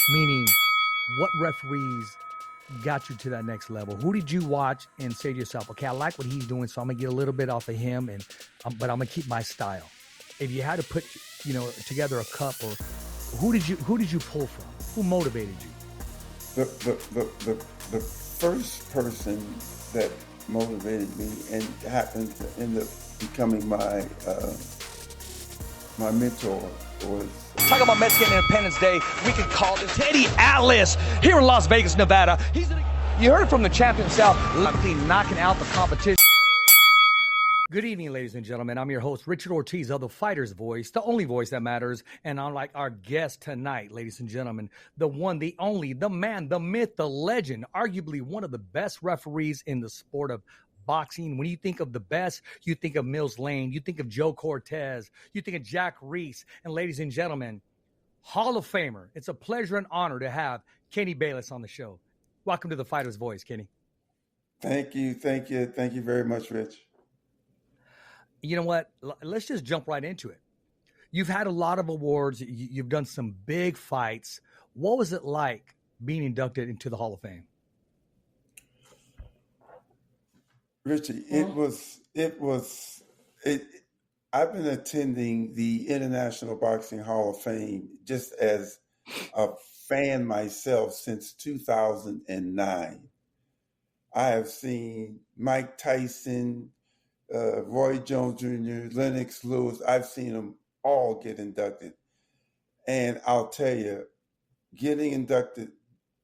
Meaning, what referees got you to that next level? Who did you watch and say to yourself, okay, I like what he's doing, so I'm gonna get a little bit off of him, and but I'm gonna keep my style. If you had to put, together a cup, or who did you pull from? Who motivated you? The first person that motivated me and happened to end up becoming my my mentor was. Talk about Mexican Independence Day. We could call it Teddy Atlas here in Las Vegas, Nevada. You heard it from the champion himself, knocking out the competition. Good evening, ladies and gentlemen. I'm your host, Richard Ortiz of The Fighter's Voice, the only voice that matters. And unlike our guest tonight, ladies and gentlemen, the one, the only, the man, the myth, the legend, arguably one of the best referees in the sport of boxing. When you think of the best, you think of Mills Lane, you think of Joe Cortez, you think of Jack Reese. And ladies and gentlemen, Hall of Famer, it's a pleasure and honor to have Kenny Bayless on the show. Welcome to The Fighter's Voice, Kenny. Thank you very much, Rich. You know what? Let's just jump right into it. You've had a lot of awards. You've done some big fights. What was it like being inducted into the Hall of Fame? Richie, I've been attending the International Boxing Hall of Fame just as a fan myself since 2009. I have seen Mike Tyson, Roy Jones Jr., Lennox Lewis. I've seen them all get inducted. And I'll tell you, getting inducted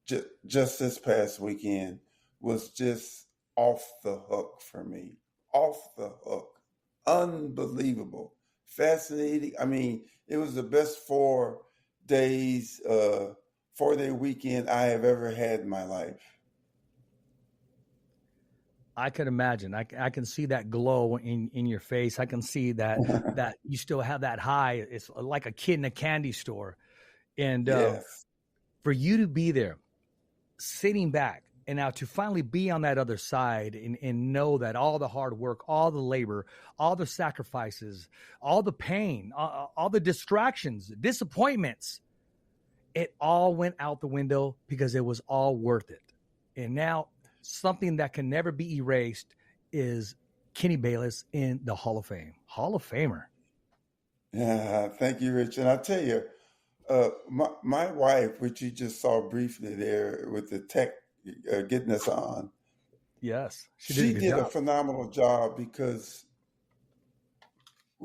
just this past weekend was just off the hook for me. Off the hook. Unbelievable. Fascinating. I mean, it was the best 4 days, 4-day weekend I have ever had in my life. I can imagine. I can see that glow in your face. I can see that that you still have that high. It's like a kid in a candy store. And yes. For you to be there, sitting back, and now to finally be on that other side and know that all the hard work, all the labor, all the sacrifices, all the pain, all the distractions, disappointments, it all went out the window because it was all worth it. And now something that can never be erased is Kenny Bayless in the Hall of Fame. Hall of Famer. Yeah, thank you, Rich. And I'll tell you, my wife, which you just saw briefly there with the tech getting us on. Yes. She did a phenomenal job because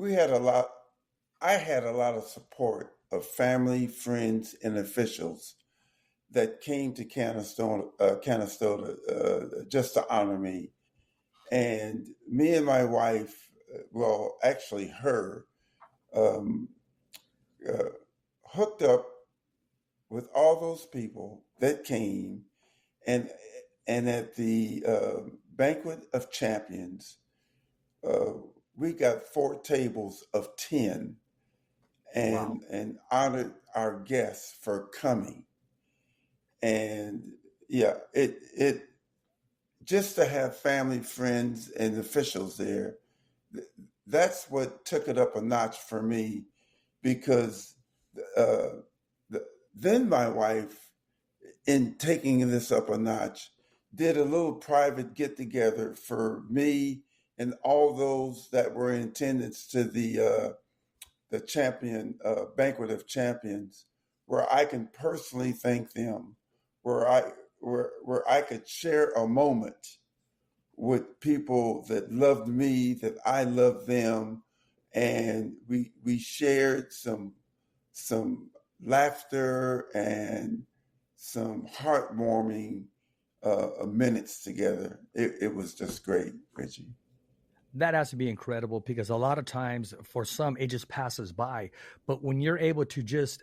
I had a lot of support of family, friends, and officials that came to Canastota just to honor me. And me and my wife, well, actually her, hooked up with all those people that came. And at the Banquet of Champions, we got 4 tables of 10 and honored our guests for coming. And yeah, it just to have family, friends, and officials there, that's what took it up a notch for me, because then my wife, in taking this up a notch, did a little private get-together for me and all those that were in attendance to the Banquet of Champions, where I can personally thank them, where I could share a moment with people that loved me, that I loved them, and we shared some laughter and some heartwarming minutes together. It was just great, Richie. That has to be incredible, because a lot of times for some, it just passes by. But when you're able to just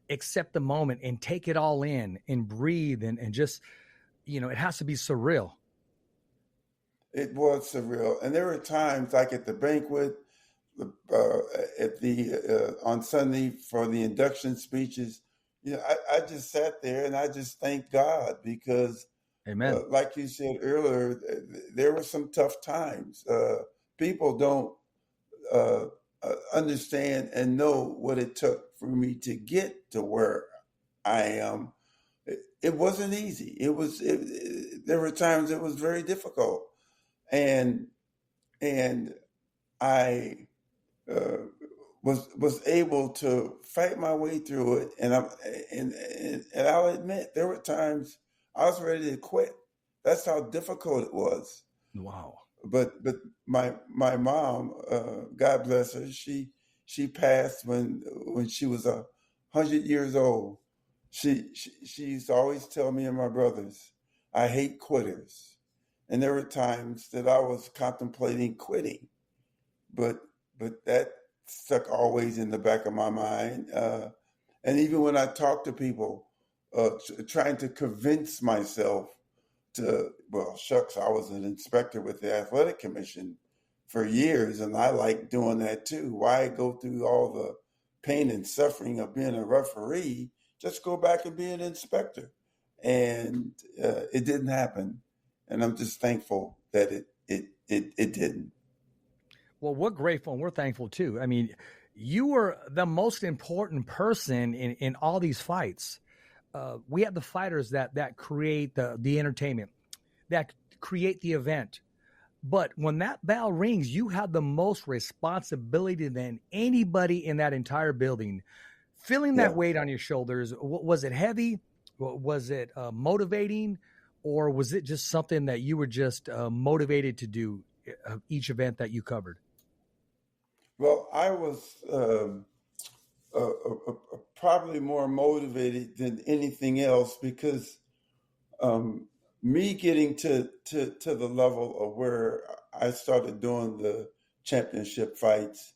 accept the moment and take it all in and breathe and just, it has to be surreal. It was surreal. And there were times like at the banquet, on Sunday for the induction speeches, I just sat there and I just thanked God, because, Amen. Like you said earlier, there were some tough times. People don't understand and know what it took for me to get to where it wasn't easy. There were times it was very difficult, and I uh, was able to fight my way through it. And I'll admit there were times I was ready to quit. That's how difficult it was. Wow. But my mom, God bless her, she passed when she was 100 years old. She used to always tell me and my brothers, I hate quitters. And there were times that I was contemplating quitting, but that stuck always in the back of my mind. And even when I talk to people, trying to convince myself well, shucks, I was an inspector with the athletic commission for years, and I like doing that too. Why go through all the pain and suffering of being a referee? Just go back and be an inspector. And it didn't happen. And I'm just thankful that it didn't. Well, we're grateful and we're thankful too. I mean, you were the most important person in all these fights. We have the fighters that create the entertainment, that create the event. But when that bell rings, you have the most responsibility than anybody in that entire building. Feeling that weight on your shoulders, was it heavy? Was it motivating? Or was it just something that you were just motivated to do each event that you covered? Well, I was probably more motivated than anything else because me getting to the level of where I started doing the championship fights,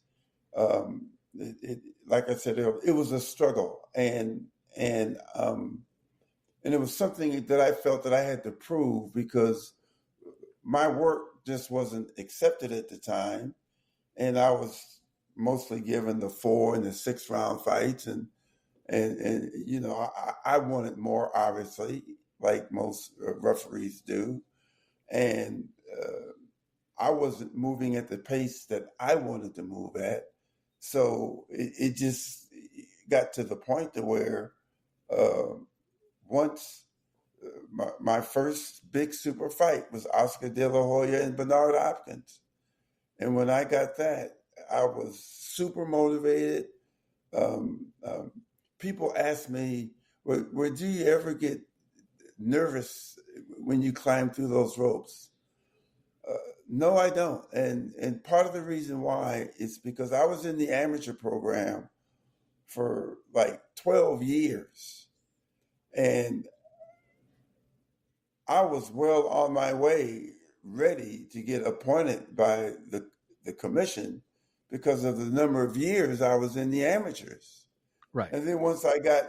like I said, it was a struggle, and it was something that I felt that I had to prove because my work just wasn't accepted at the time, and I was mostly given the 4 and the 6 round fights, and you know, I wanted more, obviously, like most referees do, and I wasn't moving at the pace that I wanted to move at, so it just got to the point to where once my first big super fight was Oscar De La Hoya and Bernard Hopkins, and when I got that, I was super motivated. People ask me, well, do you ever get nervous when you climb through those ropes? No, I don't. And part of the reason why is because I was in the amateur program for like 12 years. And I was well on my way, ready to get appointed by the commission because of the number of years I was in the amateurs. Right. And then once I got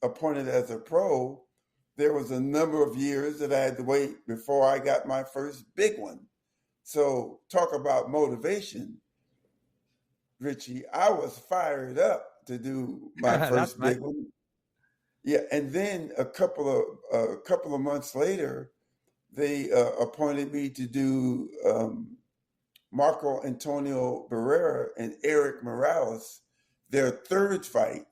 appointed as a pro, there was a number of years that I had to wait before I got my first big one. So talk about motivation, Richie. I was fired up to do my first big one. Yeah, and then a couple of months later, they appointed me to do Marco Antonio Barrera and Eric Morales, their third fight.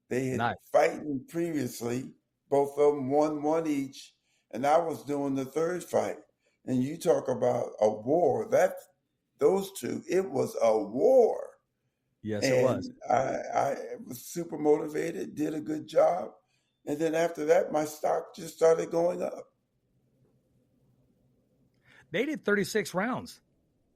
They had fighting previously, both of them won one each, and I was doing the third fight. And you talk about a war, those two, it was a war. Yes, and it was. I was super motivated, did a good job. And then after that, my stock just started going up. They did 36 rounds.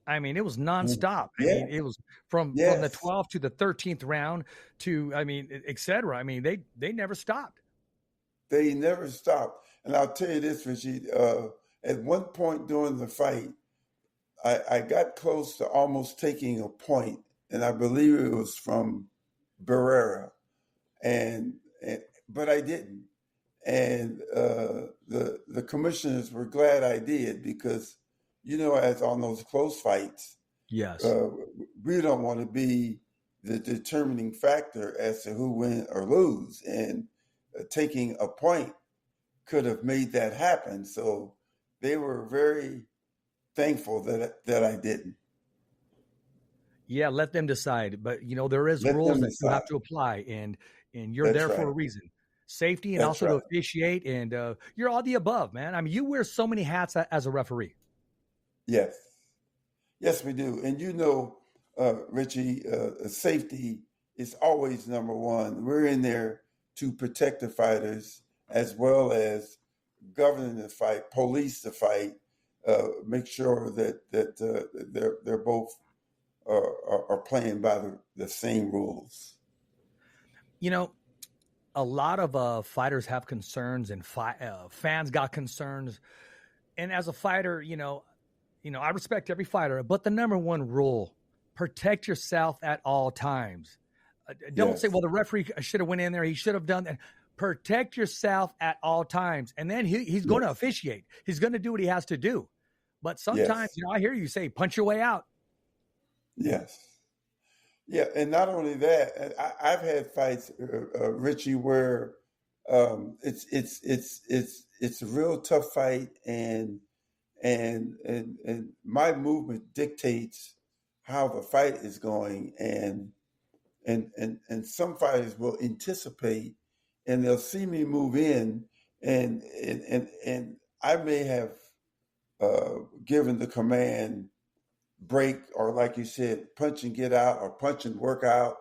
I mean, it was nonstop. Yeah. I mean, it was from the 12th to the 13th round to, I mean, et cetera. I mean, they never stopped. They never stopped. And I'll tell you this, Richie, at one point during the fight, I got close to almost taking a point, and I believe it was from Barrera, but I didn't. And the commissioners were glad I did because, you know, as on those close fights, yes, we don't want to be the determining factor as to who win or lose. And taking a point could have made that happen. So they were very thankful that I didn't. Yeah, let them decide. But you know, there is rules that you have to apply, and you're there for a reason. safety and That's also to right. officiate. And you're all the above, man. I mean, you wear so many hats as a referee. Yes. Yes, we do. And Richie, safety is always number one. We're in there to protect the fighters as well as govern the fight, police the fight, make sure that they're both are playing by the same rules. You know, a lot of fighters have concerns, and fans got concerns. And as a fighter, I respect every fighter, but the number one rule: protect yourself at all times. Don't say, Yes. "Well, the referee should have went in there. He should have done that." Protect yourself at all times, and then he's going to Yes. officiate. He's going to do what he has to do. But sometimes, Yes. I hear you say, "Punch your way out." Yes. Yeah, and not only that, I've had fights, Richie, where it's a real tough fight, and my movement dictates how the fight is going, and some fighters will anticipate, and they'll see me move in, and I may have given the command break, or like you said, punch and get out, or punch and work out,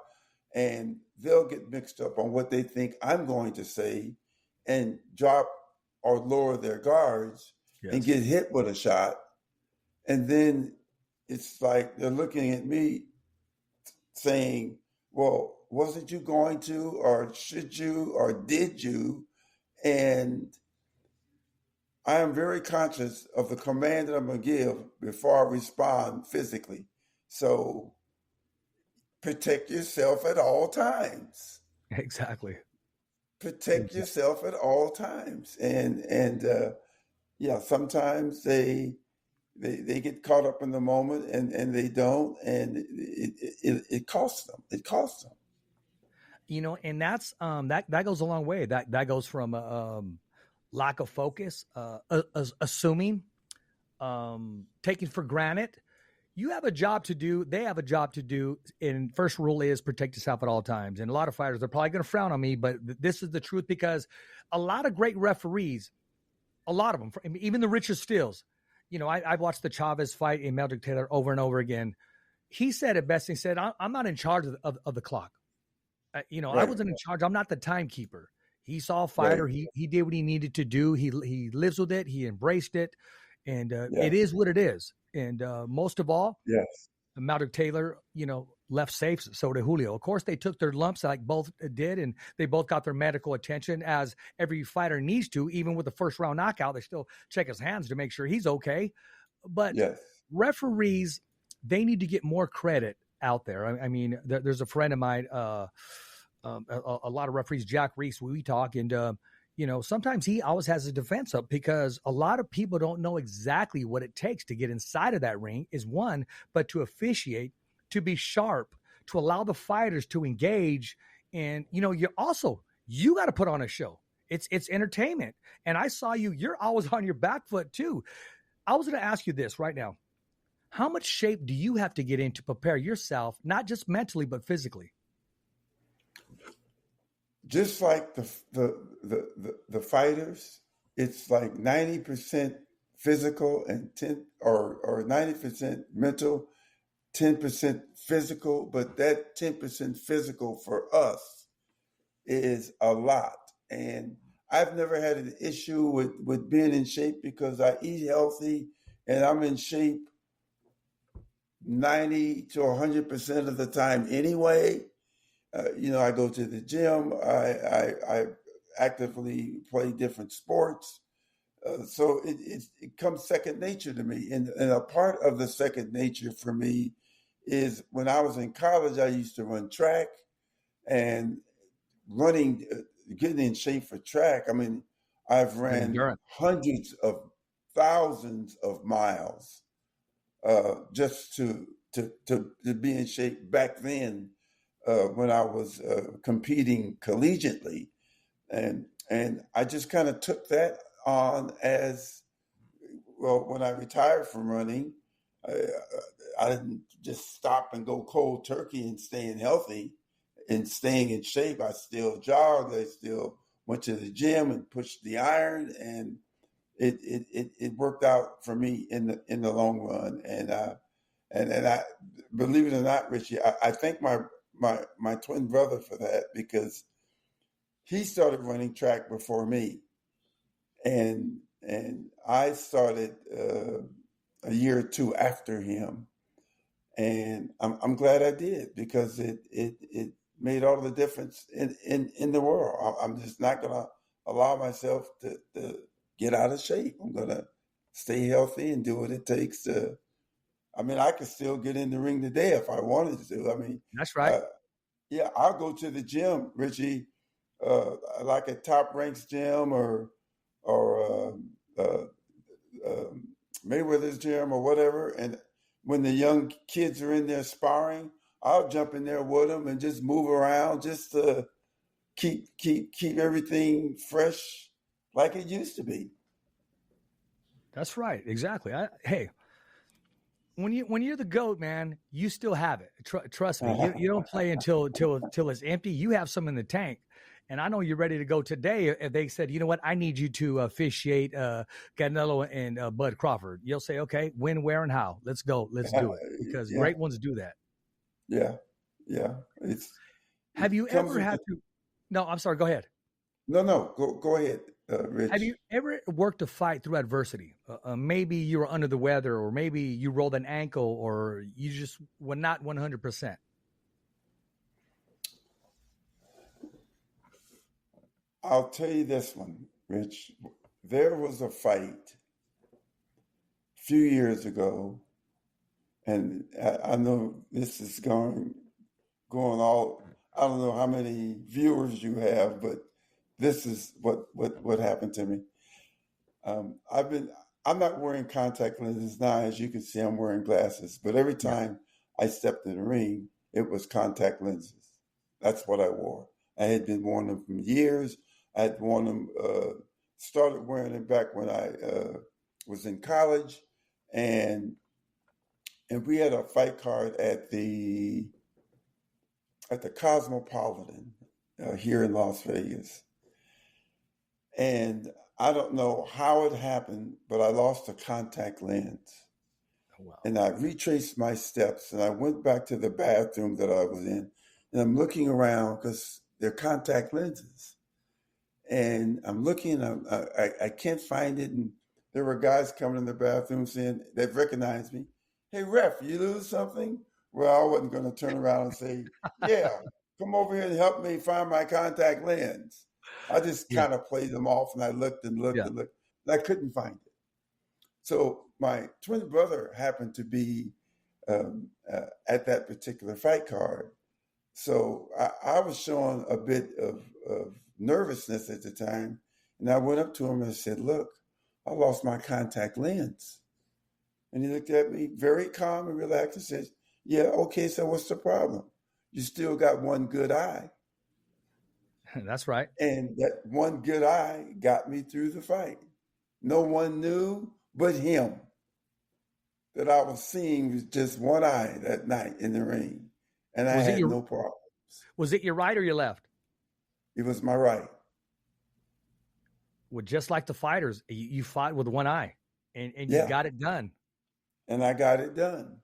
and they'll get mixed up on what they think I'm going to say and drop or lower their guards and Yes. get hit with a shot. And then it's like they're looking at me saying, well, wasn't you going to, or should you, or did you? And I am very conscious of the command that I'm going to give before I respond physically. So protect yourself at all times. Exactly. Protect yourself at all times. And yeah, sometimes they get caught up in the moment, and they don't, and it costs them. It costs them. And that's that goes a long way. That goes from lack of focus, assuming, taking for granted. You have a job to do. They have a job to do. And first rule is protect yourself at all times. And a lot of fighters, they're probably going to frown on me, but this is the truth, because a lot of great referees, a lot of them, even the Richard Steels, I've watched the Chavez fight in Meldrick Taylor over and over again. He said it best. He said, I'm not in charge of the clock. I Right. wasn't in charge. I'm not the timekeeper. He saw a fighter. Right. He did what he needed to do. He lives with it. He embraced it. And Yeah. it is what it is. And most of all, Yes. Meldrick Taylor, left safe. So did Julio. Of course, they took their lumps like both did, and they both got their medical attention, as every fighter needs to. Even with the first round knockout, they still check his hands to make sure he's okay. But Yes. referees, they need to get more credit out there. I mean, there's a friend of mine, a lot of referees, Jack Reese, we talk, and sometimes he always has his defense up, because a lot of people don't know exactly what it takes to get inside of that ring, is one, but to officiate, to be sharp, to allow the fighters to engage. And, you got to put on a show. It's entertainment. And I saw you're always on your back foot too. I was going to ask you this right now. How much shape do you have to get in to prepare yourself, not just mentally, but physically? Just like the fighters, it's like 90% physical and 90% mental, 10% physical. But that 10% physical for us is a lot. And I've never had an issue with being in shape, because I eat healthy and I'm in shape 90 to 100% of the time anyway. I go to the gym. I actively play different sports. So it comes second nature to me. And a part of the second nature for me is, when I was in college, I used to run track, and running, getting in shape for track. I mean, I've ran hundreds of thousands of miles just to be in shape back then, when I was competing collegiately, and I just kind of took that on as well. When I retired from running, I didn't just stop and go cold turkey and staying healthy and staying in shape. I still jogged, I still went to the gym and pushed the iron, and it worked out for me in the long run. And I, believe it or not, Richie, I thank my twin brother for that, because he started running track before me, and I started a year or two after him, and I'm glad I did, because it made all the difference in the world. I'm just not gonna allow myself to get out of shape. I'm gonna stay healthy and do what it takes to. I mean, I could still get in the ring today if I wanted to. I mean, That's right. Yeah, I'll go to the gym, Richie, like a Top Ranks gym or Mayweather's gym or whatever. And when the young kids are in there sparring, I'll jump in there with them and just move around, just to keep everything fresh like it used to be. That's right. Exactly. Hey, when you're the GOAT, man, you still have it. Trust me. You don't play until it's empty. You have some in the tank. And I know you're ready to go today. If they said, you know what, I need you to officiate Canelo and Bud Crawford, you'll say, okay, when, where, and how. Let's go. Let's do it. Because great ones do that. Yeah. Have you ever had to? No, I'm sorry. Go ahead. No. Go ahead, Rich. Have you ever worked a fight through adversity? Maybe you were under the weather, or maybe you rolled an ankle, or you just were not 100%. I'll tell you this one, Rich. There was a fight a few years ago, and I know this is going all. I don't know how many viewers you have, but this is what happened to me. I'm not wearing contact lenses now. As you can see, I'm wearing glasses. But every time I stepped in the ring, it was contact lenses. That's what I wore. I had been wearing them for years. I had worn them, started wearing them back when I was in college. And we had a fight card at the Cosmopolitan here in Las Vegas. And I don't know how it happened, but I lost a contact lens. Oh, wow. And I retraced my steps, and I went back to the bathroom that I was in, and I'm looking around because they're contact lenses. And I'm looking, I can't find it. And there were guys coming in the bathroom saying, that recognized me. Hey, ref, you lose something? Well, I wasn't going to turn around and say, yeah, come over here and help me find my contact lens. I just kind of played them off, and I looked and looked and looked, and I couldn't find it. So my twin brother happened to be at that particular fight card. So I was showing a bit of nervousness at the time, and I went up to him and I said, look, I lost my contact lens. And he looked at me very calm and relaxed and said, yeah, okay, so what's the problem? You still got one good eye. That's right. And that one good eye got me through the fight. No one knew but him that I was seeing with just one eye that night in the ring. And I had no problems. Was it your right or your left? It was my right. Well, just like the fighters, you fought with one eye, and you got it done. And I got it done.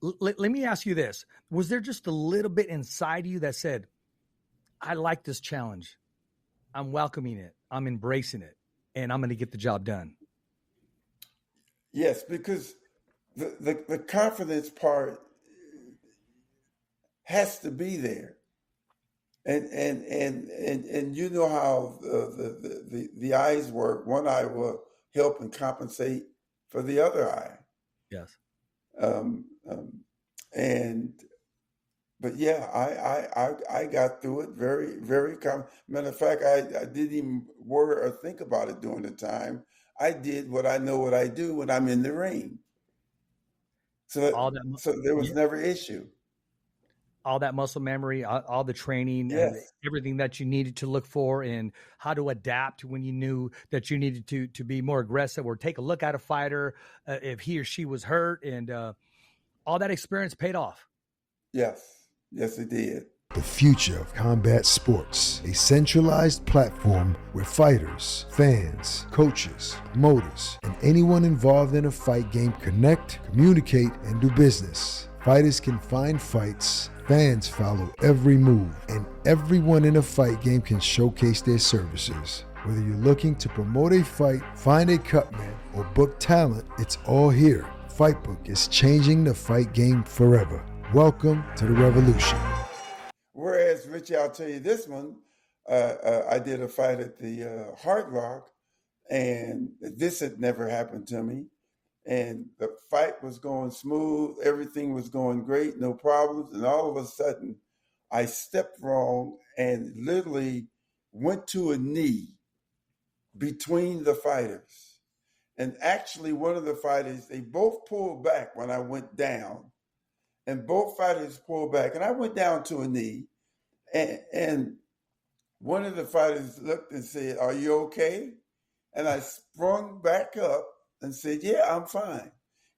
Let me ask you this. Was there just a little bit inside you that said, I like this challenge. I'm welcoming it. I'm embracing it. And I'm going to get the job done? Yes, because the confidence part has to be there. And you know how the eyes work. One eye will help and compensate for the other eye. Yes. But yeah, I got through it very, very calm. Matter of fact, I didn't even worry or think about it during the time. I did what I know what I do when I'm in the ring. So there was never issue. All that muscle memory, all the training, everything that you needed to look for, and how to adapt when you knew that you needed to be more aggressive or take a look at a fighter if he or she was hurt, and all that experience paid off. Yes, it did. The future of combat sports, a centralized platform where fighters, fans, coaches, promoters, and anyone involved in a fight game connect, communicate, and do business. Fighters can find fights, fans follow every move, and everyone in a fight game can showcase their services. Whether you're looking to promote a fight, find a cutman, or book talent, it's all here. FIGHTBOOK is changing the fight game forever. Welcome to the revolution. Whereas, Richie, I'll tell you this one, I did a fight at the Hard Rock, and this had never happened to me. And the fight was going smooth, everything was going great, no problems. And all of a sudden, I stepped wrong and literally went to a knee between the fighters. And actually, one of the fighters, they both pulled back when I went down. And both fighters pulled back. And I went down to a knee. And one of the fighters looked and said, "Are you okay?" And I sprung back up and said, "Yeah, I'm fine."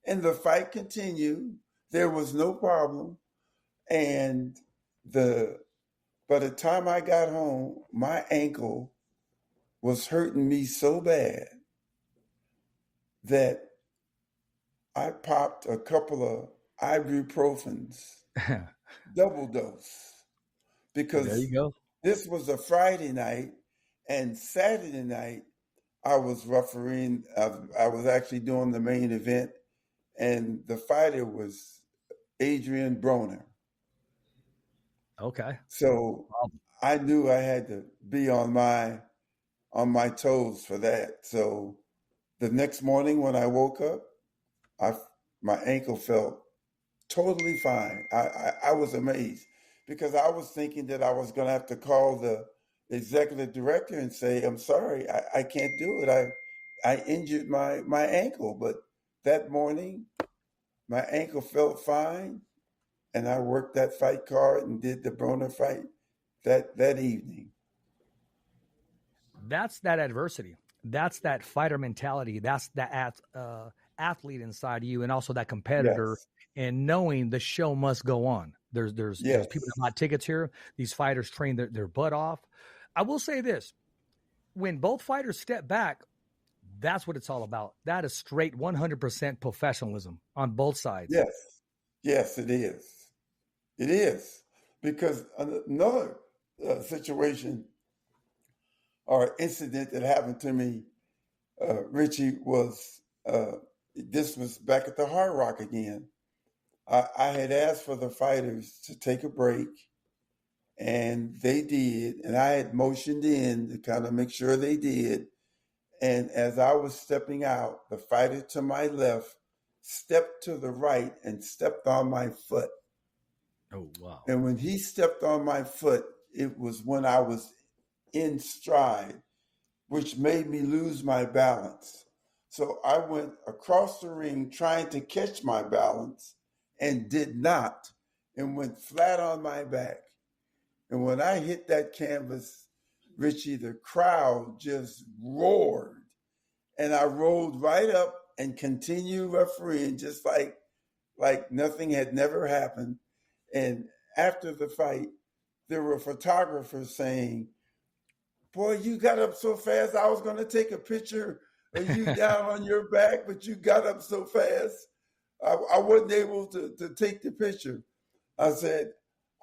And the fight continued. There was no problem. And by the time I got home, my ankle was hurting me so bad that I popped a couple of ibuprofens, double dose, because there you go. This was a Friday night, and Saturday night I was refereeing. I was actually doing the main event, and the fighter was Adrian Broner. Okay. So I knew I had to be on my toes for that. So the next morning when I woke up, my ankle felt totally fine. I was amazed because I was thinking that I was going to have to call the executive director and say, "I'm sorry, I can't do it. I injured my ankle." But that morning, my ankle felt fine, and I worked that fight card and did the Broner fight that evening. That's that adversity. That's that fighter mentality. That's that athlete inside you, and also that competitor, Yes. and knowing the show must go on. There's Yes. people that bought tickets here. These fighters train their butt off. I will say this: when both fighters step back, that's what it's all about. That is straight 100% professionalism on both sides. Yes, it is. It is, because another situation or incident that happened to me, Richie, was this was back at the Hard Rock again. I had asked for the fighters to take a break, and they did. And I had motioned in to kind of make sure they did. And as I was stepping out, the fighter to my left stepped to the right and stepped on my foot. Oh, wow. And when he stepped on my foot, it was when I was in stride, which made me lose my balance. So I went across the ring trying to catch my balance and did not, and went flat on my back. And when I hit that canvas, Richie, the crowd just roared. And I rolled right up and continued refereeing just like nothing had never happened. And after the fight, there were photographers saying, "Boy, you got up so fast, I was going to take a picture of you down on your back, but you got up so fast, I wasn't able to take the picture." I said,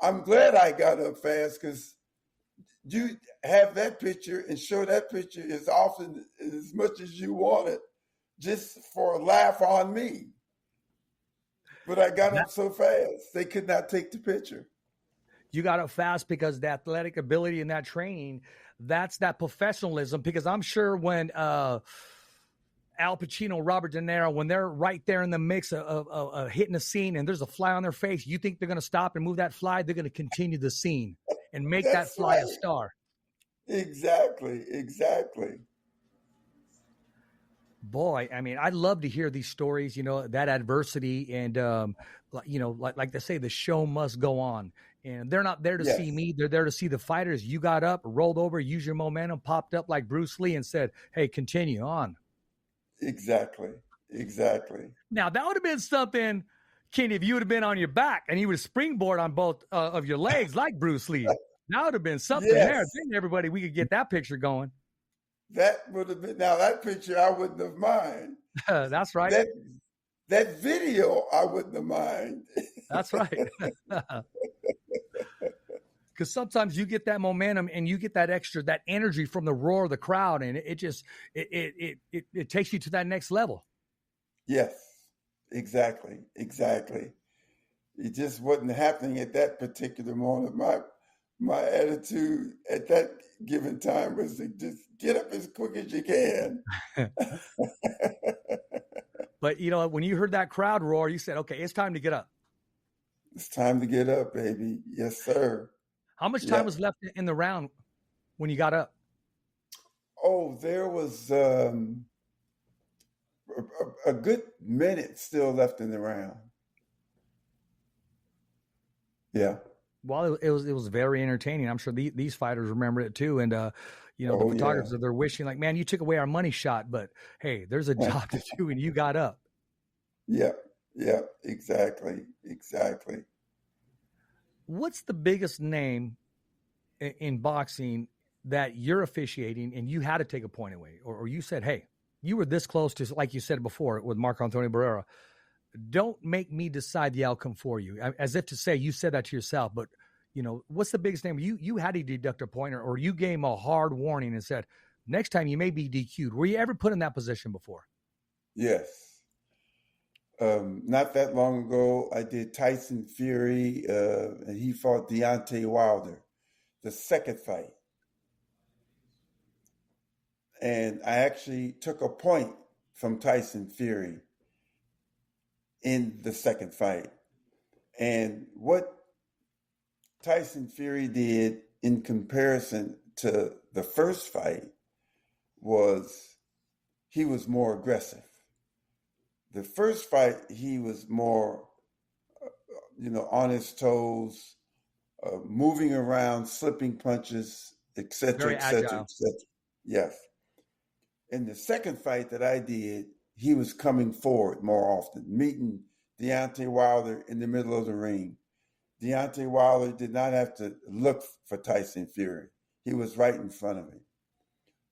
"I'm glad I got up fast, because you have that picture and show that picture as often, as much as you want it, just for a laugh on me. But I got up so fast, they could not take the picture." You got up fast because the athletic ability and that training, that's that professionalism. Because I'm sure when Al Pacino, Robert De Niro, when they're right there in the mix of hitting a scene and there's a fly on their face, you think they're going to stop and move that fly? They're going to continue the scene and make that fly a star. Exactly. Boy, I mean, I'd love to hear these stories, that adversity, and, like they say, the show must go on. And they're not there to see me. They're there to see the fighters. You got up, rolled over, used your momentum, popped up like Bruce Lee and said, "Hey, continue on." Exactly. Now, that would have been something Kenny, if you would have been on your back and he would have springboard on both of your legs like Bruce Lee, that would have been something there. Then everybody, we could get that picture going. That would have been, now that picture I wouldn't have mind. That's right. That video I wouldn't have mind. That's right. Because sometimes you get that momentum and you get that extra, that energy from the roar of the crowd, and it just it takes you to that next level. Yes, exactly. It just wasn't happening at that particular moment. My attitude at that given time was to just get up as quick as you can. But when you heard that crowd roar, you said, "Okay, it's time to get up." It's time to get up, baby. Yes, sir. How much time was left in the round when you got up? Oh, there was a good minute still left in the round. Yeah. Well, it was very entertaining. I'm sure these fighters remember it too. And the photographers, they're wishing like, man, you took away our money shot, but hey, there's a job to do, and you got up. Yeah, exactly. What's the biggest name in boxing that you're officiating and you had to take a point away, or you said, hey, you were this close to, like you said before with Marco Antonio Barrera, don't make me decide the outcome for you, as if to say you said that to yourself. But what's the biggest name you had to deduct a point, or you gave him a hard warning and said, next time you may be DQ'd? Were you ever put in that position before? Yes. Not that long ago, I did Tyson Fury, and he fought Deontay Wilder, the second fight. And I actually took a point from Tyson Fury in the second fight. And what Tyson Fury did in comparison to the first fight was he was more aggressive. The first fight, he was more, on his toes, moving around, slipping punches, et cetera, et cetera, et cetera. Yes. In the second fight that I did, he was coming forward more often, meeting Deontay Wilder in the middle of the ring. Deontay Wilder did not have to look for Tyson Fury. He was right in front of him.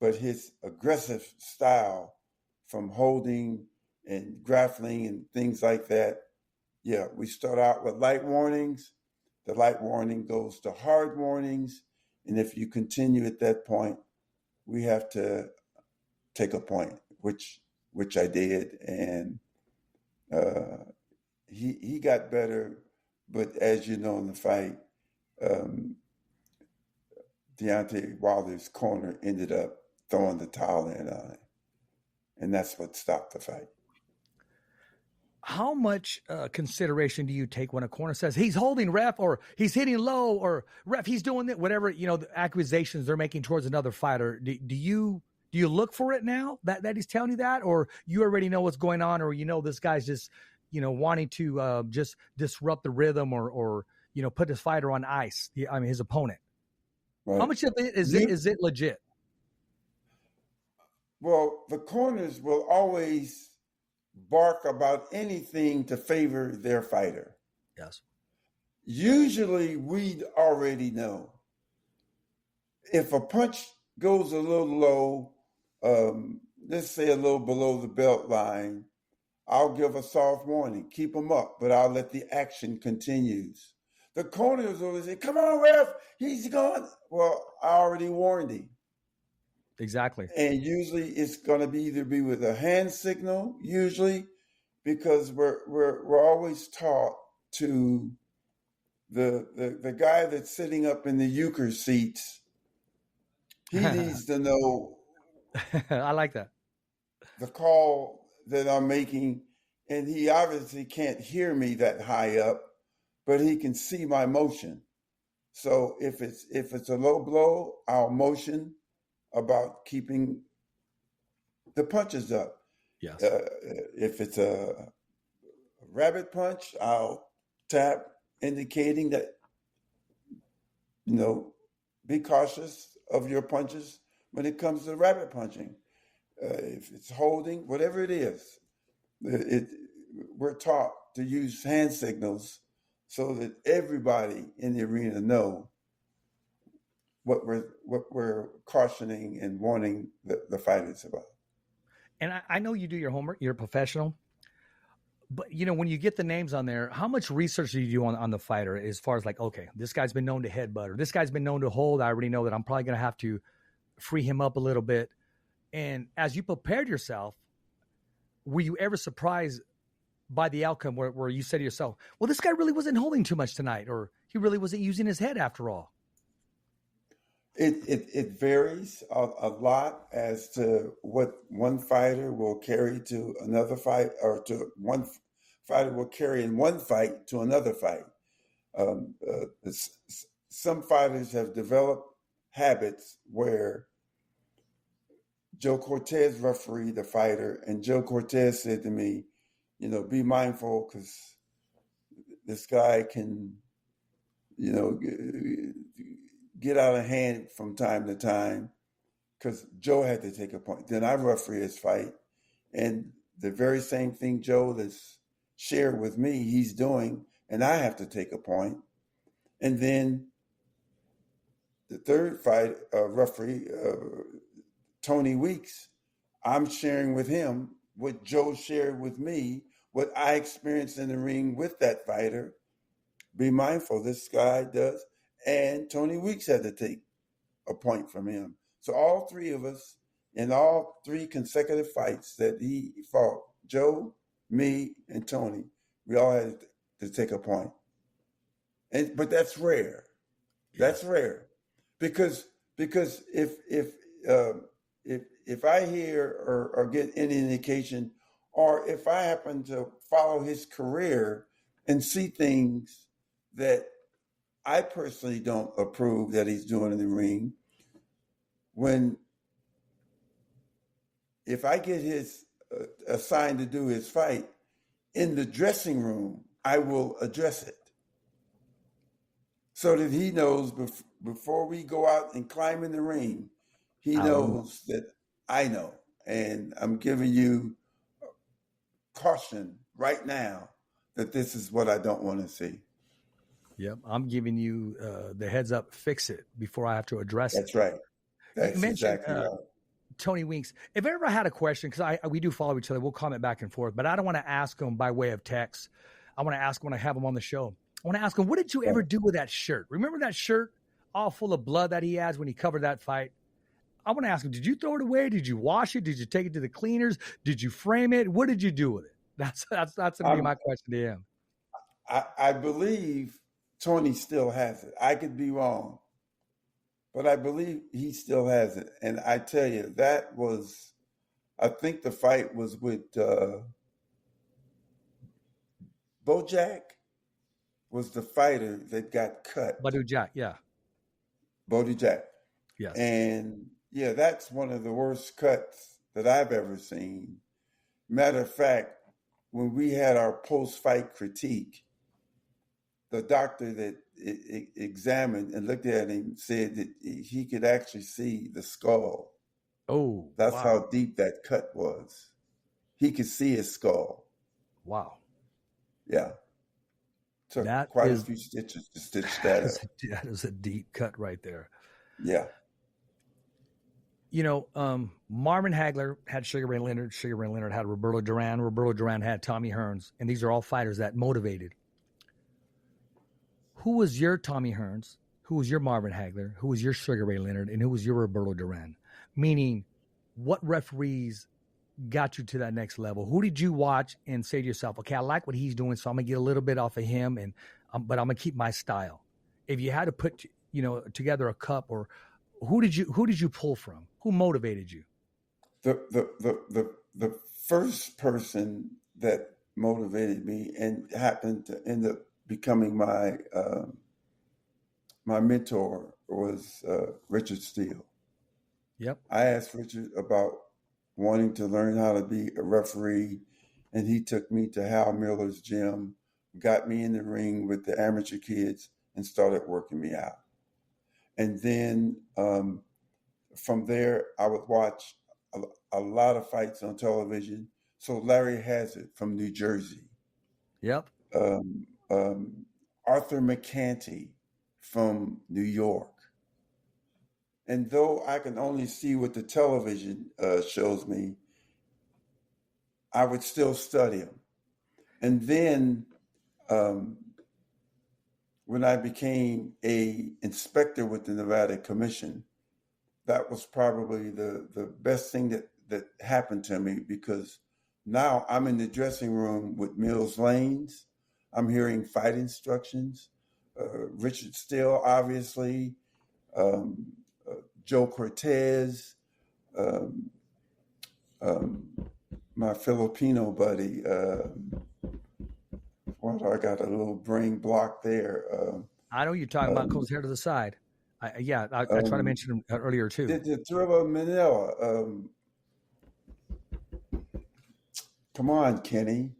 But his aggressive style from holding and grappling and things like that, we start out with light warnings. The light warning goes to hard warnings. And if you continue at that point, we have to take a point, which I did. And he got better. But as you know, in the fight, Deontay Wilder's corner ended up throwing the towel in on it. And that's what stopped the fight. How much consideration do you take when a corner says he's holding, ref, or he's hitting low, or ref, he's doing it, whatever, the accusations they're making towards another fighter? Do you look for it now that he's telling you that, or you already know what's going on, or this guy's just, wanting to just disrupt the rhythm or put his fighter on ice, his opponent? Right. How much of it is it legit? Well, the corners will always bark about anything to favor their fighter. Yes. Usually we'd already know. If a punch goes a little low, let's say a little below the belt line, I'll give a soft warning, keep them up, but I'll let the action continues. The corners always say, come on, ref, he's gone. Well, I already warned him. Exactly. And usually it's going to either be with a hand signal, usually, because we're always taught to the guy that's sitting up in the euchre seats, he needs to know. I like that. The call that I'm making, and he obviously can't hear me that high up, but he can see my motion. So if it's a low blow, I'll motion about keeping the punches up. Yes. If it's a rabbit punch, I'll tap, indicating that, be cautious of your punches when it comes to rabbit punching. If it's holding, whatever it is, we're taught to use hand signals so that everybody in the arena know what we're cautioning and warning the fighters about. And I know you do your homework. You're a professional. But, you know, when you get the names on there, how much research do you do on the fighter as far as like, okay, this guy's been known to headbutt or this guy's been known to hold. I already know that I'm probably going to have to free him up a little bit. And as you prepared yourself, were you ever surprised by the outcome where you said to yourself, well, this guy really wasn't holding too much tonight, or he really wasn't using his head after all? It varies a lot as to what one fighter will carry to another fight, or to one fighter will carry in one fight to another fight. Some fighters have developed habits where Joe Cortez refereed the fighter, and Joe Cortez said to me, you know, be mindful because this guy can, you know, get out of hand from time to time, because Joe had to take a point. Then I referee his fight, and the very same thing Joe has shared with me he's doing, and I have to take a point. And then the third fight, referee, Tony Weeks, I'm sharing with him what Joe shared with me, what I experienced in the ring with that fighter. Be mindful, this guy does. And Tony Weeks had to take a point from him. So all three of us, in all three consecutive fights that he fought, Joe, me, and Tony, we all had to take a point. But that's rare. That's rare, because if I hear or get any indication, or if I happen to follow his career and see things that I personally don't approve that he's doing in the ring, if I get his assigned to do his fight in the dressing room, I will address it so that he knows before we go out and climb in the ring, he knows that I know. And I'm giving you caution right now that this is what I don't want to see. Yep, I'm giving you the heads up, fix it before I have to address it. That's right. That's you mentioned, exactly right. Tony Weeks. If I ever had a question, because we do follow each other, we'll comment back and forth, but I don't want to ask him by way of text. I want to ask him when I have him on the show. I want to ask him, what did you ever do with that shirt? Remember that shirt all full of blood that he has when he covered that fight? I want to ask him, did you throw it away? Did you wash it? Did you take it to the cleaners? Did you frame it? What did you do with it? That's going to be my question to him. I believe Tony still has it. I could be wrong, but I believe he still has it. And I tell you, I think the fight was with Bojack was the fighter that got cut. Badou Jack, yeah. Bodie Jack. Yes. And yeah, that's one of the worst cuts that I've ever seen. Matter of fact, when we had our post-fight critique, the doctor that examined and looked at him said that he could actually see the skull. Oh, that's how deep that cut was. He could see his skull. Wow. Yeah. Took quite a few stitches to stitch that up. That is a deep cut right there. Yeah. You know, Marvin Hagler had Sugar Ray Leonard. Sugar Ray Leonard had Roberto Duran. Roberto Duran had Tommy Hearns. And these are all fighters that motivated. Who was your Tommy Hearns? Who was your Marvin Hagler? Who was your Sugar Ray Leonard? And who was your Roberto Duran? Meaning, what referees got you to that next level? Who did you watch and say to yourself, okay, I like what he's doing, so I'm going to get a little bit off of him, and but I'm going to keep my style? If you had to put, together a cup, or who did you pull from? Who motivated you? The first person that motivated me and happened to end up becoming my mentor was Richard Steele. Yep. I asked Richard about wanting to learn how to be a referee, and he took me to Hal Miller's gym, got me in the ring with the amateur kids, and started working me out. And then from there, I would watch a lot of fights on television. So Larry Hazard from New Jersey Yep. um, Arthur McCanty from New York. And though I can only see what the television shows me, I would still study them. And then when I became a inspector with the Nevada Commission, that was probably the best thing that happened to me, because now I'm in the dressing room with Mills Lanes. I'm hearing fight instructions. Richard Steele, obviously, Joe Cortez, my Filipino buddy. I got a little brain block there. I know you're talking about Cole's hair to the side. I tried to mention him earlier too. The Thriller Manila. Come on, Kenny.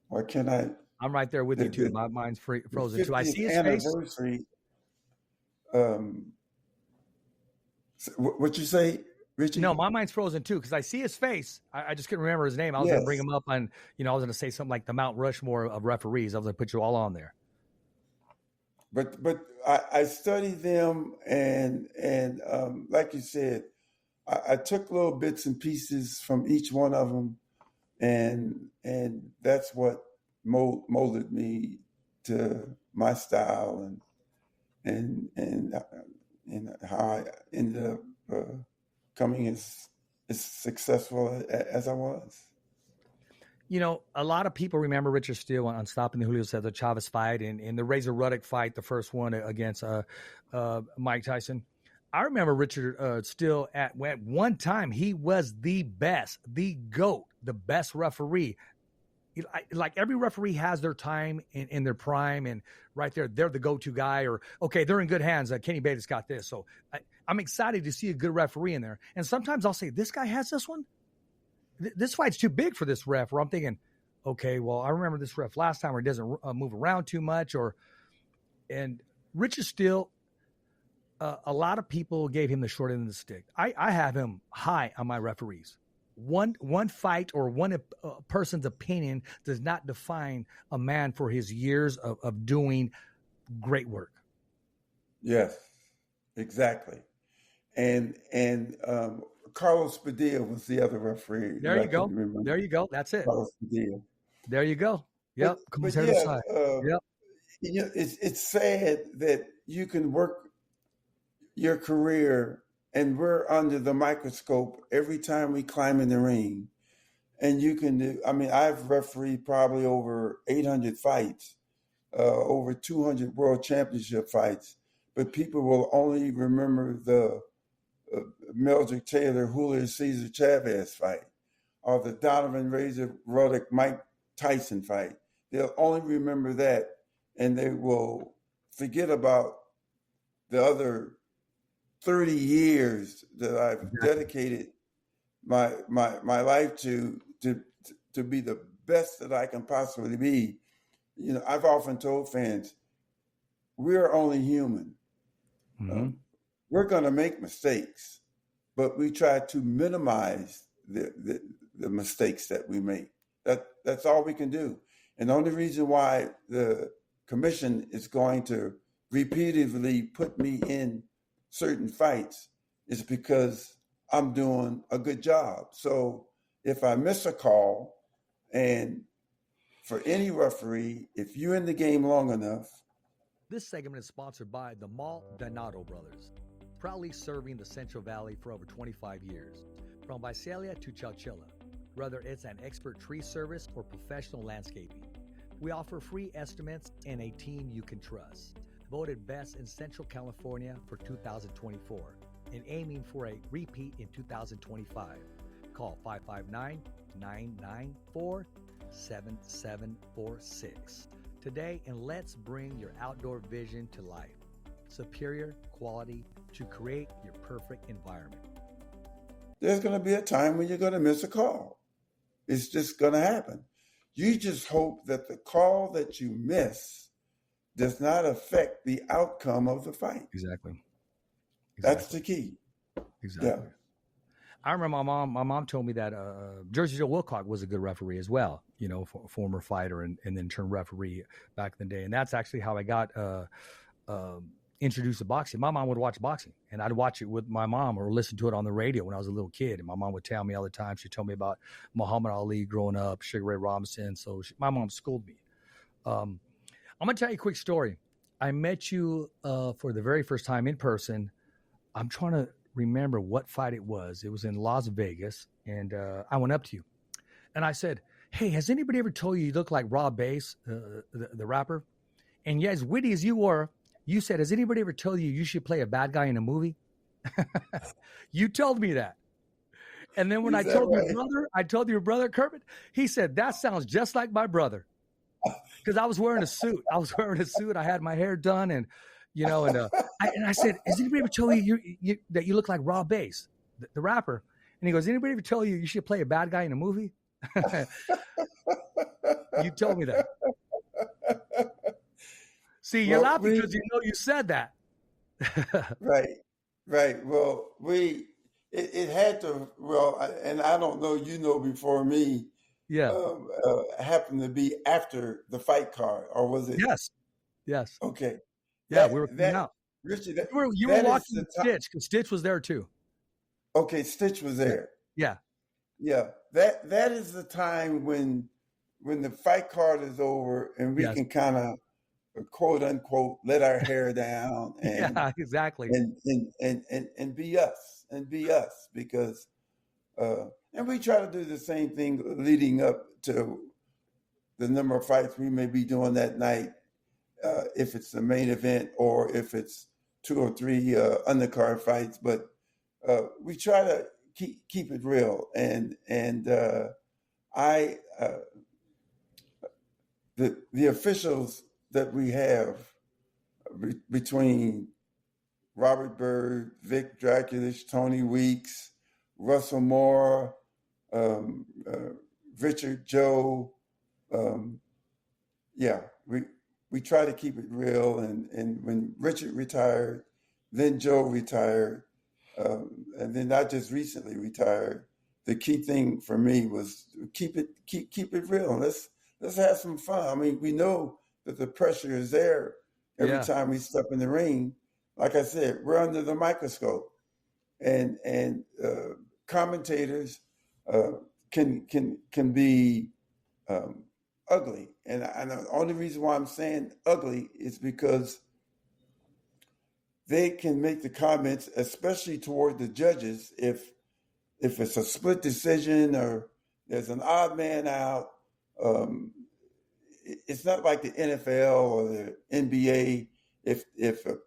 Why can't I? I'm right there with you too. My mind's frozen too. I see his anniversary. What you say, Richie? No, my mind's frozen too, because I see his face. I just couldn't remember his name. I was going to bring him up on, I was going to say something like the Mount Rushmore of referees. I was going to put you all on there. But I studied them, and like you said, I took little bits and pieces from each one of them, and that's what molded me to my style and how I ended up becoming as successful as I was. A lot of people remember Richard Steele on stopping the Julio Cesar Chavez fight and the Razor Ruddock fight, the first one against Mike Tyson. I remember Richard Steele at one time, he was the best, the GOAT, the best referee. Like every referee has their time in their prime, and right there, they're the go-to guy, or, okay, they're in good hands. Kenny Bates got this. So I'm excited to see a good referee in there. And sometimes I'll say, this guy has this one. This fight's too big for this ref, or I'm thinking, okay, well, I remember this ref last time where he doesn't move around too much, and Richard Steele, a lot of people gave him the short end of the stick. I have him high on my referees. One fight or one person's opinion does not define a man for his years of doing great work. Yes, exactly. And Carlos Padilla was the other referee. There you go. There you go. That's it. Carlos Padilla. There you go. Yep. But yeah, yep. It's sad that you can work your career and we're under the microscope every time we climb in the ring. And you can do, I've refereed probably over 800 fights, over 200 world championship fights, but people will only remember the Meldrick Taylor, Julio Cesar Chavez fight, or the Donovan Razor Ruddock Mike Tyson fight. They'll only remember that, and they will forget about the other 30 years that I've dedicated my life to be the best that I can possibly be. I've often told fans, we're only human. Mm-hmm. We're going to make mistakes, but we try to minimize the mistakes that we make. That's all we can do. And the only reason why the commission is going to repeatedly put me in certain fights is because I'm doing a good job. So if I miss a call, and for any referee, if you're in the game long enough. This segment is sponsored by the MALDONADO Brothers, proudly serving the Central Valley for over 25 years. From Visalia to Chowchilla, whether it's an expert tree service or professional landscaping, we offer free estimates and a team you can trust. Voted best in Central California for 2024 and aiming for a repeat in 2025. Call 559-994-7746 today, and let's bring your outdoor vision to life. Superior quality to create your perfect environment. There's going to be a time when you're going to miss a call. It's just going to happen. You just hope that the call that you miss does not affect the outcome of the fight. Exactly. That's the key. Exactly. Yeah. I remember my mom told me that Jersey Joe Wilcock was a good referee as well, you know, former fighter and then turned referee back in the day. And that's actually how I got introduced to boxing. My mom would watch boxing, and I'd watch it with my mom or listen to it on the radio when I was a little kid. And my mom would tell me all the time. She told me about Muhammad Ali growing up, Sugar Ray Robinson. So my mom schooled me. I'm going to tell you a quick story. I met you for the very first time in person. I'm trying to remember what fight it was. It was in Las Vegas, and I went up to you, and I said, "Hey, has anybody ever told you look like Rob Bass, the rapper?" And yeah, as witty as you were, you said, "Has anybody ever told you should play a bad guy in a movie?" You told me that. And then when I told your brother, Kermit, he said, "That sounds just like my brother." Because I was wearing a suit. I had my hair done, and you know, and I said, "Has anybody ever told you that you look like Rob Bass, the rapper?" And he goes, "Anybody ever tell you should play a bad guy in a movie?" You told me that. See, you're laughing because you know you said that. Right. Well, it had to. Well, and I don't know. You know, before me. Yeah. Happened to be after the fight card, or was it? Yes. Okay. Yeah, we were coming out. Richard, you were watching Stitch because Stitch was there too. Okay, Stitch was there. Yeah. That is the time when the fight card is over and we can kind of quote unquote let our hair down and yeah, exactly, and be us because and we try to do the same thing leading up to the number of fights we may be doing that night, if it's the main event or if it's 2 or 3 undercard fights. But we try to keep it real. And the officials that we have between Robert Byrd, Vic Draculich, Tony Weeks, Russell Moore, Richard Joe. We try to keep it real. And when Richard retired, then Joe retired, and then I just recently retired. The key thing for me was keep it real. Let's have some fun. I mean, we know that the pressure is there every time we step in the ring. Like I said, we're under the microscope, and commentators can be ugly, and the only reason why I'm saying ugly is because they can make the comments, especially toward the judges, if it's a split decision or there's an odd man out. It's not like the NFL or the NBA. If a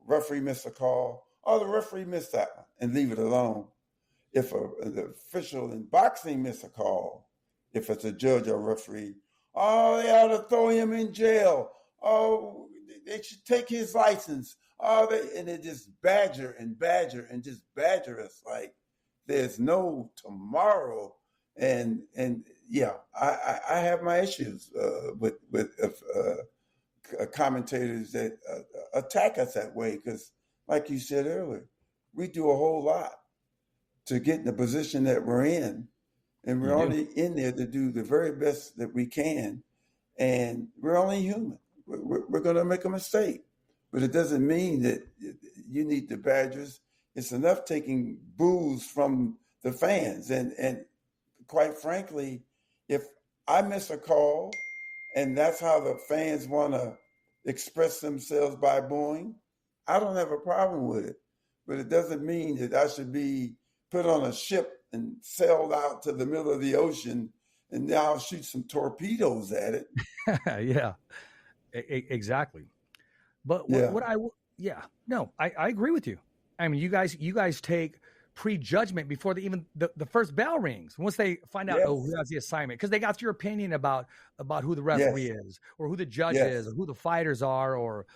referee missed a call, the referee missed that one, and leave it alone. If the official in boxing missed a call, if it's a judge or referee, they ought to throw him in jail. They should take his license. And they just badger us like there's no tomorrow. And I have my issues with commentators that attack us that way because, like you said earlier, we do a whole lot to get in the position that we're in, and we're only in there to do the very best that we can, and we're only human. We're going to make a mistake, but it doesn't mean that you need the badgers. It's enough taking boos from the fans, and quite frankly, if I miss a call and that's how the fans want to express themselves by booing, I don't have a problem with it. But it doesn't mean that I should be put on a ship and sailed out to the middle of the ocean and now shoot some torpedoes at it. Yeah, exactly. But I agree with you. I mean, you guys take prejudgment before the first bell rings. Once they find out, who has the assignment, because they got your opinion about who the referee is, or who the judge is, or who the fighters are, or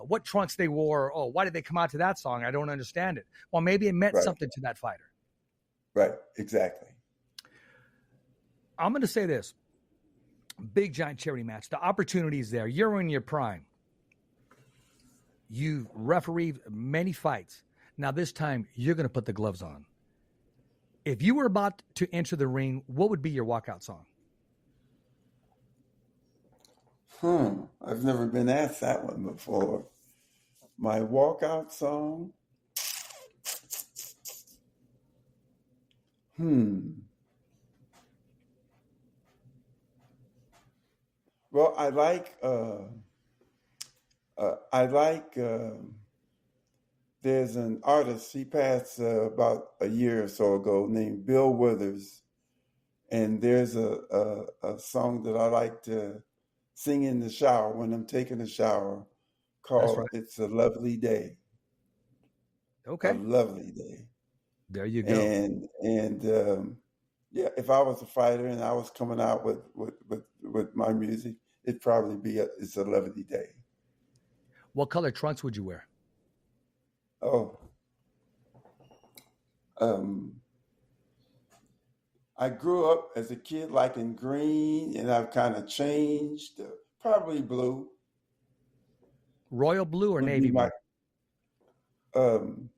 what trunks they wore. Oh, why did they come out to that song? I don't understand it. Well, maybe it meant something to that fighter. Right. Exactly. I'm going to say this: big giant charity match. The opportunity is there. You're in your prime. You've refereed many fights. Now this time you're going to put the gloves on. If you were about to enter the ring, what would be your walkout song? I've never been asked that one before. My walkout song? Well, there's an artist, he passed about a year or so ago, named Bill Withers. And there's a song that I like to sing in the shower when I'm taking a shower called right. It's a Lovely Day. Okay. A lovely day. There you go. And yeah, if I was a fighter and I was coming out with my music, it'd probably be It's a Lovely Day. What color trunks would you wear? Oh. I grew up as a kid liking green, and I've kind of changed. Probably blue. Royal blue or Would navy be my, blue?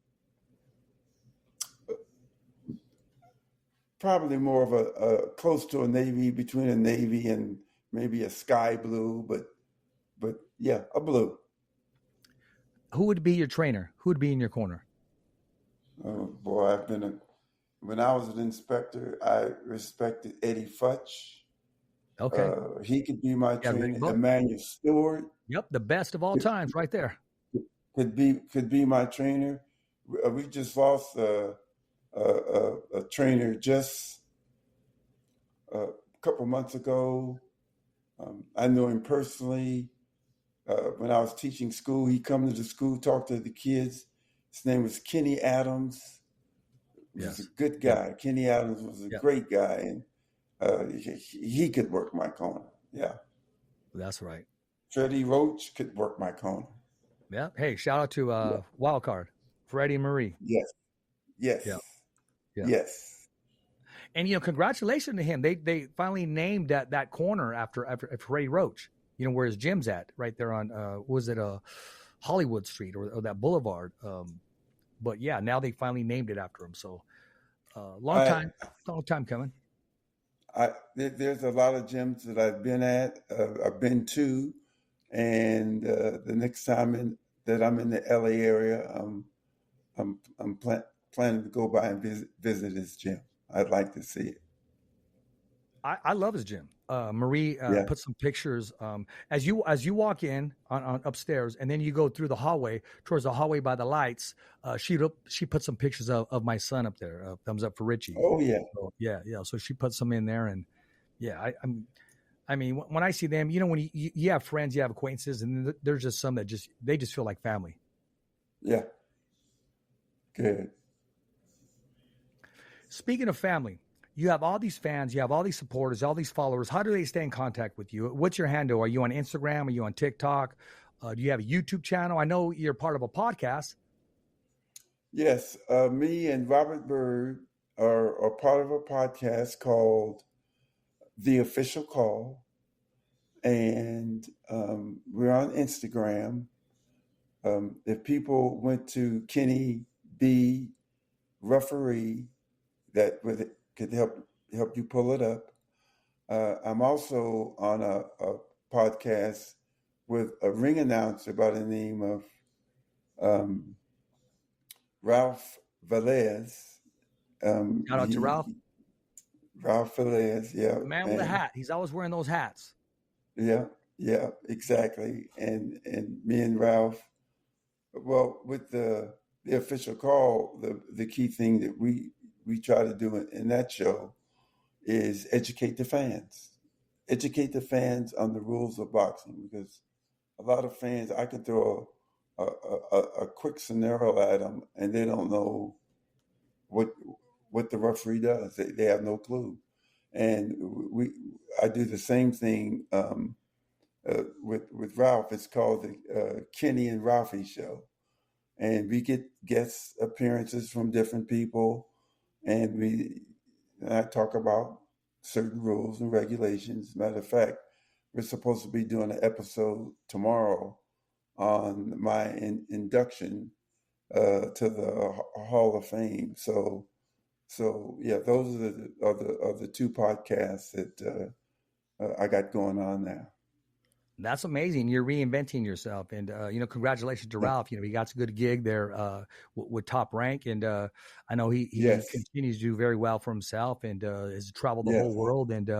Probably more of a close to a navy, between a navy and maybe a sky blue, but yeah, a blue. Who would be your trainer? Who would be in your corner? Oh boy, when I was an inspector, I respected Eddie Futch. Okay. He could be my Yeah, trainer. Emmanuel Stewart Yep, the best of all times, right there. could be my trainer. We just lost a trainer just a couple months ago. I knew him personally. When I was teaching school, he'd come to the school, talk to the kids. His name was Kenny Adams. He was a good guy. Kenny Adams was a great guy, and he could work my corner. Yeah. That's right. Freddie Roach could work my corner. Yeah. Hey, shout out to Wild Card, Freddie and Marie. Yes. Yeah. Yes. And congratulations to him. They finally named that corner after Freddie Roach. Where his gym's at, right there on was it Hollywood Street or that boulevard? But yeah, now they finally named it after him. So long time coming. There's a lot of gyms that I've been at, I've been to, and the next time that I'm in the LA area, I'm planning to go by and visit his gym. I'd like to see it. I love his gym. Marie put some pictures as you walk in on upstairs, and then you go through the hallway towards the hallway by the lights. She put some pictures of my son up there. Thumbs up for Richie. Oh yeah, so, yeah. So she put some in there, and yeah, I mean, when I see them, when you have friends, you have acquaintances, and there's just some that they just feel like family. Yeah. Good. Speaking of family, you have all these fans, you have all these supporters, all these followers. How do they stay in contact with you? What's your handle? Are you on Instagram? Are you on TikTok? Do you have a YouTube channel? I know you're part of a podcast. Yes. Me and Robert Bird are part of a podcast called The Official Call. And we're on Instagram. If people went to Kenny B Referee, that could help you pull it up. I'm also on a podcast with a ring announcer by the name of Ralph Velez. Shout out to Ralph. Ralph Velez, yeah. The man with a hat. He's always wearing those hats. Yeah, exactly. And me and Ralph, well, with the official call, the key thing that we try to do in that show is educate the fans on the rules of boxing, because a lot of fans, I can throw a quick scenario at them and they don't know what the referee does. They have no clue. And I do the same thing with Ralph. It's called the Kenny and Ralphie Show, and we get guest appearances from different people, and I talk about certain rules and regulations. Matter of fact, we're supposed to be doing an episode tomorrow on my induction to the Hall of Fame. So So yeah, those are the two podcasts that I got going on now. That's amazing. You're reinventing yourself, and congratulations to Ralph. He got a good gig there with Top Rank, and I know he continues to do very well for himself, and has traveled the whole world, and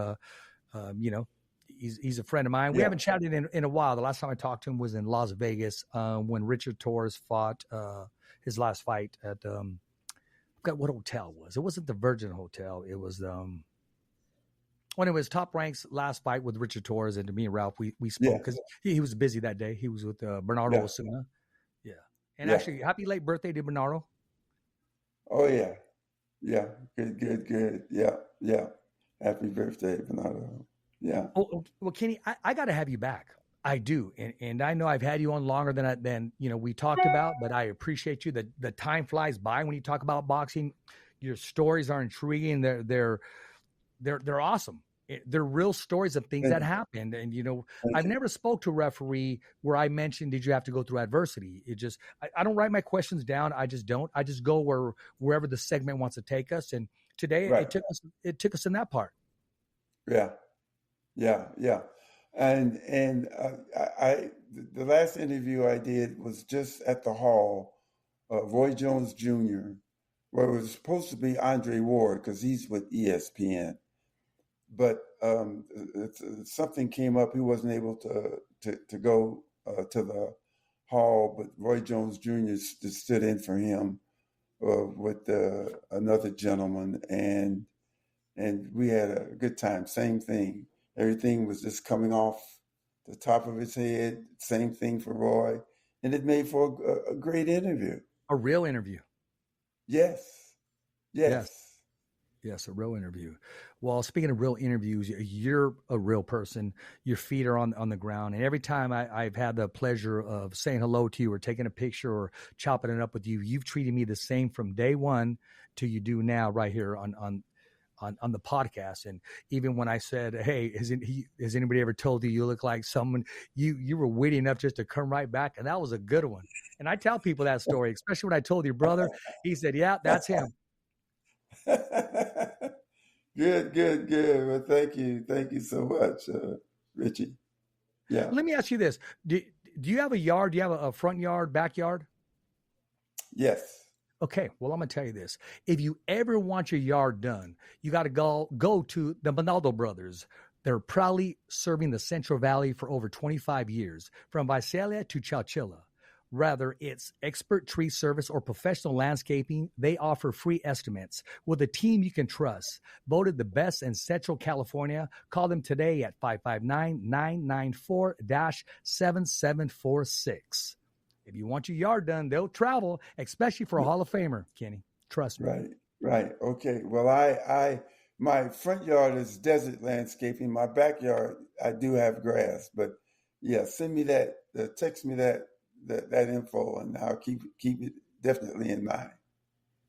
he's a friend of mine. We haven't chatted in a while. The last time I talked to him was in Las Vegas when Richard Torres fought his last fight at I forgot what hotel it was. It wasn't the Virgin Hotel. It was when it was Top Rank's last fight with Richard Torres, and to me and Ralph, we spoke because he was busy that day. He was with Bernardo Osuna. Yeah. And actually, happy late birthday to Bernardo. Oh, yeah. Yeah. Good. Yeah. Happy birthday, Bernardo. Yeah. Oh, well, Kenny, I got to have you back. I do. And I know I've had you on longer than we talked about, but I appreciate you. The time flies by when you talk about boxing. Your stories are intriguing. They're awesome. They're real stories of things that happened. And, I've never spoke to a referee where I mentioned, did you have to go through adversity? It just, I don't write my questions down. I just don't. I just go wherever the segment wants to take us. And today it took us in that part. Yeah. And the last interview I did was just at the Hall, Roy Jones Jr., where it was supposed to be Andre Ward because he's with ESPN. But something came up. He wasn't able to go to the Hall, but Roy Jones Jr. stood in for him with another gentleman, and we had a good time. Same thing. Everything was just coming off the top of his head. Same thing for Roy, and it made for a great interview. A real interview. Yes, a real interview. Well, speaking of real interviews, you're a real person. Your feet are on the ground. And every time I've had the pleasure of saying hello to you or taking a picture or chopping it up with you, you've treated me the same from day one to you do now right here on the podcast. And even when I said, hey, has anybody ever told you look like someone, you were witty enough just to come right back. And that was a good one. And I tell people that story, especially when I told your brother, he said, yeah, that's him. Good. Well, thank you so much, Richie. Yeah. Let me ask you this: Do you have a yard? Do you have a front yard, backyard? Yes. Okay. Well, I'm gonna tell you this: if you ever want your yard done, you got to go to the MALDONADO Brothers. They're proudly serving the Central Valley for over 25 years, from Visalia to Chowchilla. Whether it's expert tree service or professional landscaping, they offer free estimates with a team you can trust. Voted the best in Central California. Call them today at 559-994-7746. If you want your yard done, they'll travel, especially for a Hall of Famer, Kenny. Trust me. Right. Okay. Well, my front yard is desert landscaping. My backyard, I do have grass, but yeah, send me that, text me that info, and I'll keep it definitely in mind.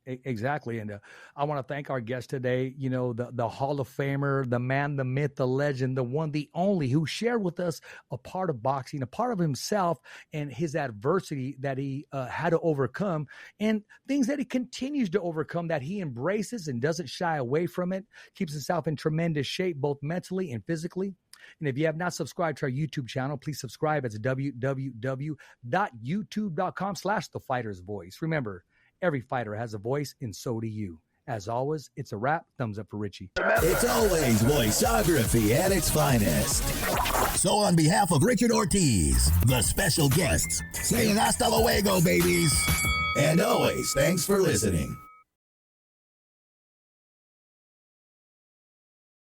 Exactly. And I want to thank our guest today, the Hall of Famer, the man, the myth, the legend, the one, the only, who shared with us a part of boxing, a part of himself and his adversity that he had to overcome, and things that he continues to overcome, that he embraces and doesn't shy away from it, keeps himself in tremendous shape, both mentally and physically. And if you have not subscribed to our YouTube channel, please subscribe. It's www.youtube.com/thefightersvoice. Remember, every fighter has a voice, and so do you. As always, it's a wrap. Thumbs up for Richie. It's always voiceography at its finest. So on behalf of Richard Ortiz, the special guests, saying hasta luego, babies. And always, thanks for listening.